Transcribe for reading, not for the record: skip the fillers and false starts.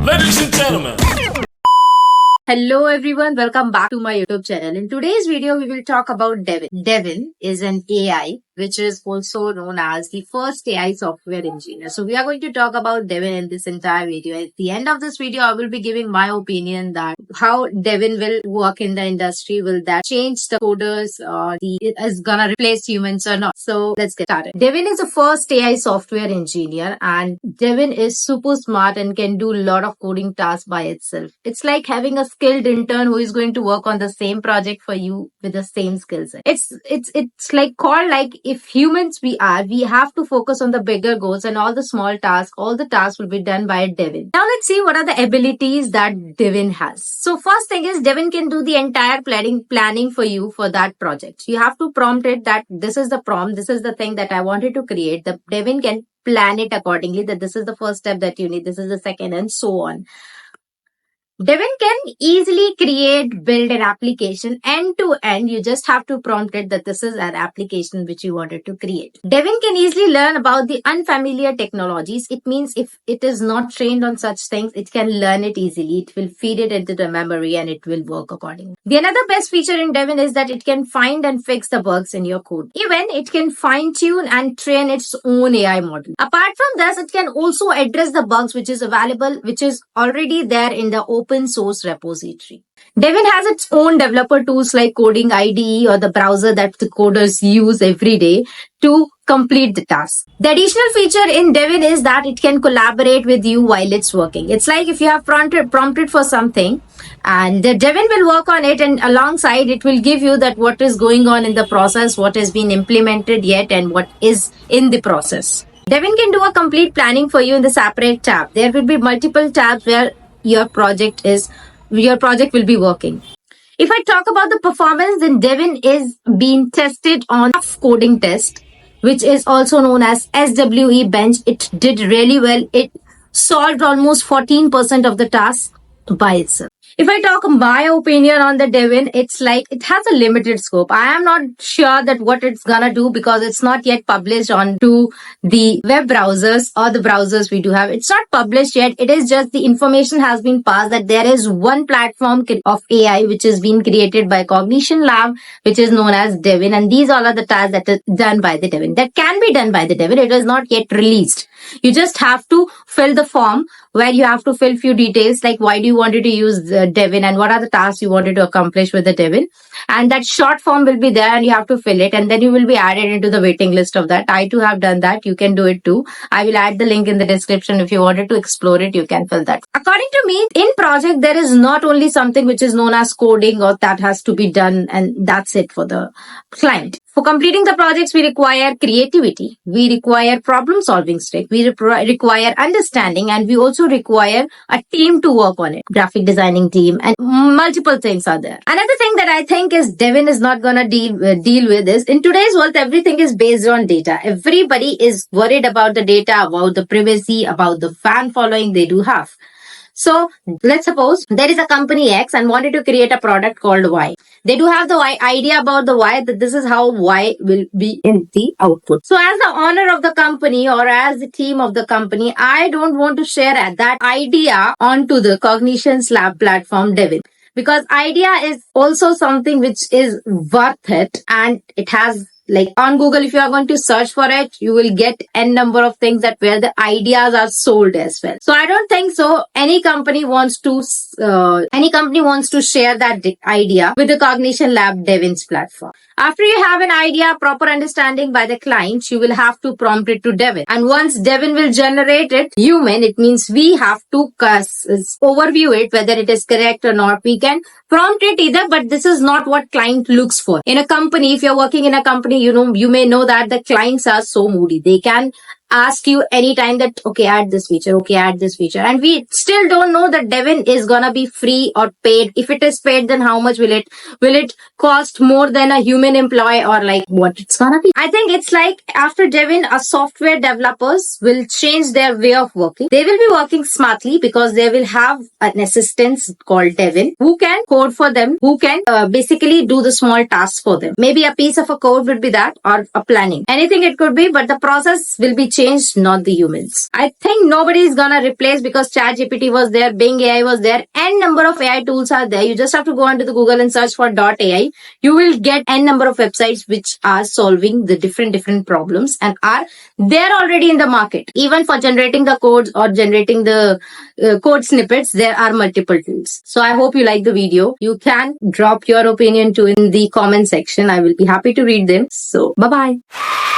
Ladies and gentlemen. Hello everyone, welcome back to my YouTube channel. In today's video, we will talk about Devin. Devin is an AI, which is also known as the first AI software engineer. So we are going to talk about Devin in this entire video. At the end of this video, I will be giving my opinion that how Devin will work in the industry. Will that change the coders or is gonna replace humans or not? So let's get started. Devin is the first AI software engineer, and Devin is super smart and can do a lot of coding tasks by itself. It's like having a skilled intern who is going to work on the same project for you with the same skill set. It's like called like if humans we have to focus on the bigger goals, and all the small tasks, all the tasks will be done by Devin. Now let's see what are the abilities that Devin has. So first thing is Devin can do the entire planning for you for that project. You have to prompt it that this is the prompt, this is the thing that I wanted to create. The Devin can plan it accordingly, that this is the first step that you need, this is the second, and so on. Devin can easily build an application end to end. You just have to prompt it that this is an application which you wanted to create. Devin can easily learn about the unfamiliar technologies. It means if it is not trained on such things, it can learn it easily. It will feed it into the memory and it will work accordingly. The another best feature in Devin is that it can find and fix the bugs in your code. Even it can fine tune and train its own AI model. Apart from this, it can also address the bugs which is available, which is already there in the open source repository. Devin has its own developer tools like codingdidi or the browser that the coders use every day to complete the task. The additional feature in Devin is that it can collaborate with you while it's working. It's like if you have prompted for something, and the Devin will work on it, and alongside it will give you that what is going on in the process, what has been implemented yet, and what is in the process. Devin can do a complete planning for you in the separate tab. There will be multiple tabs where your project will be working. If I talk about the performance, then Devin is being tested on a coding test, which is also known as SWE bench. It did really well. It solved almost 14% of the tasks by itself. If I talk my opinion on the Devin, it's like it has a limited scope. I am not sure that what it's gonna do because it's not yet published onto the web browsers or the browsers we do have. It's not published yet. It is just the information has been passed that there is one platform of AI which is being created by Cognition lab, which is known as Devin, and these all are the tasks that are done by the Devin. That can be done by the Devin. It is not yet released. You just have to fill the form where you have to fill few details like why do you wanted to use the Devin and what are the tasks you wanted to accomplish with the Devin, and that short form will be there and you have to fill it, and then you will be added into the waiting list of that. I too have done that. You can do it too. I will add the link in the description. If you wanted to explore it, you can fill that. According to me, in project there is not only something which is known as coding or that has to be done and that's it for the client. For completing the projects, we require creativity, we require problem solving skill, we require understanding, and we also require a team to work on it. Graphic designing team and multiple things are there. Another thing that I think is Devin is not gonna deal with is in today's world, everything is based on data. Everybody is worried about the data, about the privacy, about the fan following they do have. So let's suppose there is a company X and wanted to create a product called Y. They do have the idea about the Y, that this is how Y will be in the output. So as the owner of the company or as the team of the company, I don't want to share that idea onto the Cognition's lab platform Devin. Because idea is also something which is worth it, and it has like on Google, if you are going to search for it, you will get n number of things that where the ideas are sold as well. So I don't think so. Any company wants to share that idea with the Cognition Lab Devin's platform. After you have an idea, proper understanding by the client, you will have to prompt it to Devin. And once Devin will generate it, it means we have to overview it, whether it is correct or not. We can prompt it either, but this is not what client looks for. In a company, if you're working in a company, you may know that the clients are so moody. They can ask you anytime that, okay, add this feature, and we still don't know that Devin is gonna be free or paid. If it is paid, then how much will it cost more than a human employee, or like what it's gonna be? I think it's like after Devin, a software developers will change their way of working. They will be working smartly because they will have an assistant called Devin who can code for them, who can basically do the small tasks for them. Maybe a piece of a code would be that, or a planning. Anything it could be, but the process will be changed, not the humans. I think nobody is gonna replace, because ChatGPT was there, Bing AI was there, n number of AI tools are there. You just have to go onto the Google and search for .ai. You will get n number of websites which are solving the different problems and are there already in the market. Even for generating the codes or generating the code snippets, there are multiple tools. So I hope you like the video. You can drop your opinion too in the comment section. I will be happy to read them. So bye bye.